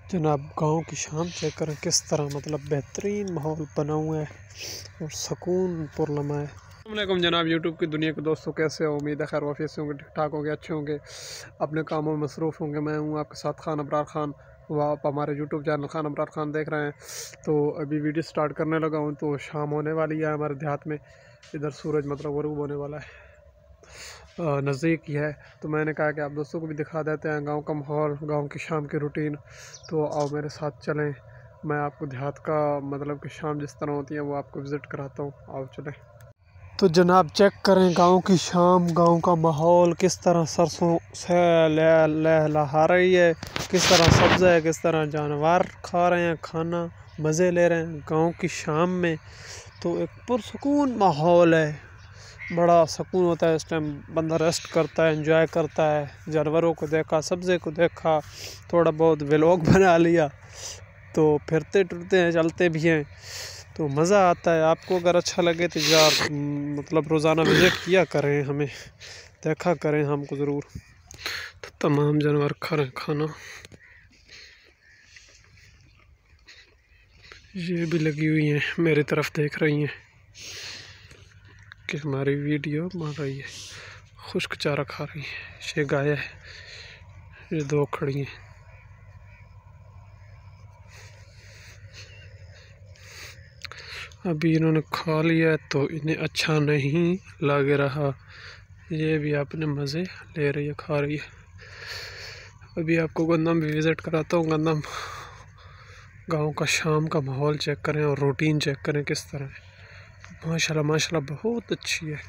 जनाब गांव की शाम चेक करें किस तरह मतलब बेहतरीन माहौल बना हुआ है और सुकून पुरलमा है। अस्सलामुअलैकुम जनाब यूट्यूब की दुनिया के दोस्तों, कैसे हो? उम्मीद है खैर वाफियत से होंगे, ठीक ठाक होंगे, अच्छे होंगे, अपने कामों में मसरूफ़ होंगे। मैं हूं आपके साथ खान अबरार खान। वो आप हमारे यूट्यूब चैनल खान अबरार खान देख रहे हैं। तो अभी वीडियो स्टार्ट करने लगा हूं, तो शाम होने वाली है हमारे देहात में। इधर सूरज मतलब ग़ुरूब होने वाला है, नज़दीक ही है। तो मैंने कहा कि आप दोस्तों को भी दिखा देते हैं गांव का माहौल, गांव की शाम की रूटीन। तो आओ मेरे साथ चलें, मैं आपको देहात का मतलब कि शाम जिस तरह होती है वो आपको विज़िट कराता हूँ। आओ चलें। तो जनाब चेक करें गांव की शाम, गांव का माहौल किस तरह सरसों से लहलहा रही है, किस तरह सब्ज़ है, किस तरह जानवर खा रहे हैं खाना, मज़े ले रहे हैं गांव की शाम में। तो एक पुरसुकून माहौल है, बड़ा सुकून होता है। इस टाइम बंदा रेस्ट करता है, एंजॉय करता है, जानवरों को देखा, सब्ज़े को देखा, थोड़ा बहुत व्लॉग बना लिया। तो फिरते टुरते हैं, चलते भी हैं, तो मज़ा आता है। आपको अगर अच्छा लगे तो यार मतलब रोज़ाना विज़िट किया करें, हमें देखा करें हमको ज़रूर। तो तमाम जानवर खा रहे हैं खाना, ये भी लगी हुई हैं मेरी तरफ देख रही हैं कि हमारी वीडियो बन रही है। खुश्क चारा खा रही है, ये गाय है, ये दो खड़ी हैं। अभी इन्होंने खा लिया है तो इन्हें अच्छा नहीं लग रहा, ये भी अपने मज़े ले रही है, खा रही है। अभी आपको गंदम भी विज़िट कराता हूँ। गंदम गांव का शाम का माहौल चेक करें और रूटीन चेक करें किस तरह है। माशाल्लाह माशाल्लाह बहुत अच्छी है।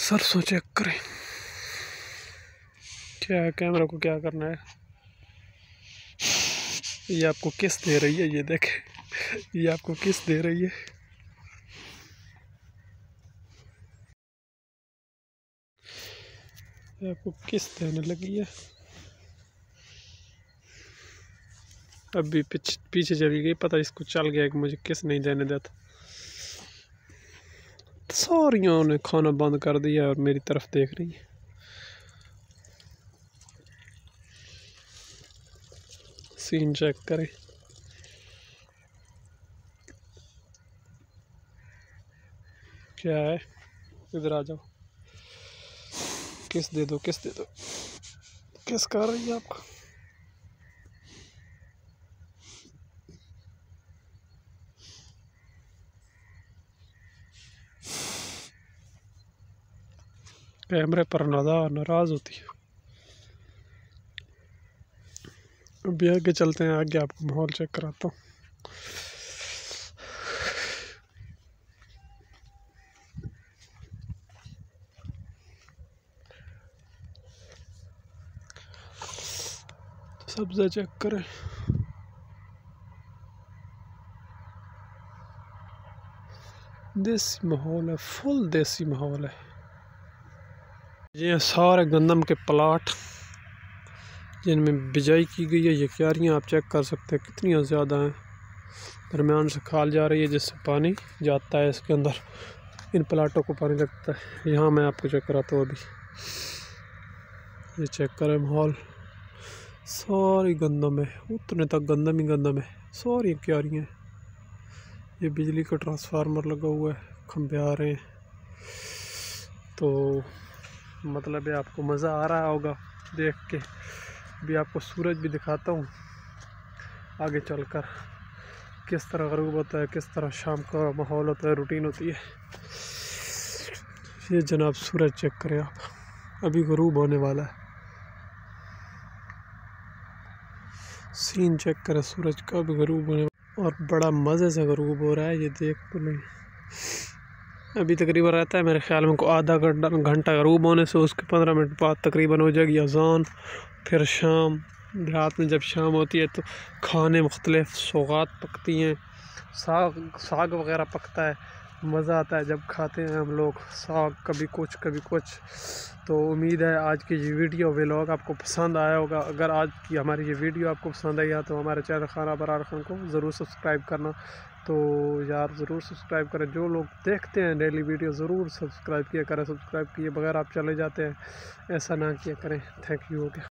सरसों चेक करें, क्या है, कैमरा को क्या करना है। ये आपको किस दे रही है, ये देखें, ये आपको किस दे रही है। ये आपको किस देने लगी है। अभी पीछे चली गई, पता इसको चल गया कि मुझे किस नहीं देने देता। सारियों ने खाना बंद कर दिया और मेरी तरफ देख रही है। सीन चेक करें, क्या है, इधर आ जाओ, किस दे दो, किस दे दो, किस कर रही है आपको। कैमरे पर नाराज होती है। अभी आगे चलते हैं, आगे आपको माहौल चेक कराता हूँ। सब्ज़ा चेक करें, देसी माहौल है, फुल देसी माहौल है। ये सारे गंदम के प्लाट जिनमें बिजाई की गई है, ये क्यारियाँ आप चेक कर सकते हैं कितनी ज़्यादा हैं। दरमियान से खाल जा रही है जिससे पानी जाता है इसके अंदर, इन प्लाटों को पानी लगता है। यहाँ मैं आपको चेक कराता हूँ। अभी ये चेक करें माहौल, सारी गंदम है, उतने तक गंदम ही गंदम है, सारी क्यारियाँ। ये बिजली का ट्रांसफार्मर लगा हुआ है, खंभे आ रहे हैं। तो मतलब है आपको मज़ा आ रहा होगा देख के। भी आपको सूरज भी दिखाता हूँ आगे चलकर किस तरह ग़रूब होता है, किस तरह शाम का माहौल होता है, रूटीन होती है। ये जनाब सूरज चेक करें आप, अभी ग़रूब होने वाला है। सीन चेक करें सूरज का, भी ग़रूब होने और बड़ा मज़े से ग़रूब हो रहा है, ये देख तो नहीं। अभी तकरीबन रहता है मेरे ख़्याल में को आधा घंटा ग़रूब होने से, उसके 15 मिनट बाद तकरीबन हो जाएगी अज़ान। फिर शाम, रात में जब शाम होती है तो खाने मुख्तलिफ़ सौगात पकती हैं, साग वग़ैरह पकता है। मज़ा आता है जब खाते हैं हम लोग साग, कभी कुछ कभी कुछ। तो उम्मीद है आज की ये वीडियो व्लॉग आपको पसंद आया होगा। अगर आज की हमारी ये वीडियो आपको पसंद आई है तो हमारे चैनल खान अबरार खान को ज़रूर सब्सक्राइब करना। तो यार ज़रूर सब्सक्राइब करें, जो लोग देखते हैं डेली वीडियो ज़रूर सब्सक्राइब किया करें। सब्सक्राइब किए बगैर आप चले जाते हैं, ऐसा ना किया करें। Thank you. हो गया।